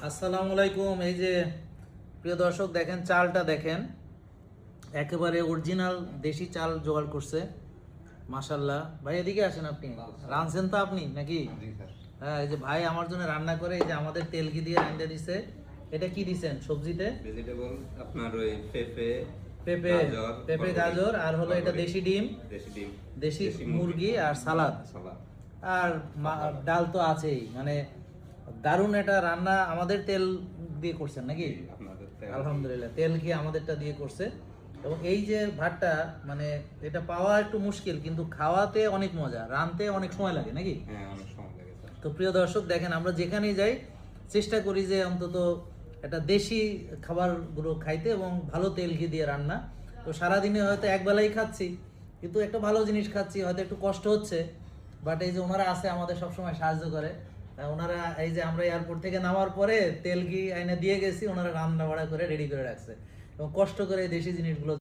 আসসালামু আলাইকুম। এই যে প্রিয় দর্শক, দেখেন চালটা দেখেন, একেবারে অরিজিনাল দেশি চাল জোগাড় করছে। মাশাল্লাহ ভাই, এদিকে আসেন। আপনি রাঁধছেন তো আপনি নাকি? হ্যাঁ, এই যে ভাই আমার জন্য রান্না করে, এই যে আমাদের তেল ঘি দিয়ে রান্না দিছে। এটা কি দিছেন সবজিতে? ভেজিটেবল আপনার ওই পেঁপে, পেঁপে, পেঁপে গাজর, আর হলো এটা দেশি ডিম, দেশি ডিম, দেশি মুরগি, আর সালাদ। সালাদ। আর ডাল তো আছেই। মানে দারুণ এটা রান্না। আমাদের তেল দিয়ে করছেন নাকি? আপনাদের আলহামদুলিল্লাহ, তেল কি আমাদেরটা দিয়ে করছে। এবং এই যে ভাতটা, মানে এটা পাওয়া একটু মুশকিল, কিন্তু খাওয়াতে অনেক মজা, রাঁধতে অনেক সময় লাগে নাকি? হ্যাঁ, অনেক সময় লাগে স্যার। তো প্রিয় দর্শক দেখেন, আমরা যেখানেই যাই চেষ্টা করি যে অন্তত একটা দেশি খাবারগুলো খাইতে, এবং ভালো তেল ঘি দিয়ে রান্না। তো সারাদিনে হয়তো একবেলাই খাচ্ছি, কিন্তু একটা ভালো জিনিস খাচ্ছি, হয়তো একটু কষ্ট হচ্ছে, বাট এই যে ওনারা আছে আমাদের সবসময় সাহায্য করে। ওনারা এই যে আমরা এয়ারপোর্ট থেকে নামার পরে তেল ঘি আইনা দিয়ে গেছি, ওনারা রান্না বাড়া করে রেডি করে রাখছে, এবং কষ্ট করে এই দেশি জিনিসগুলো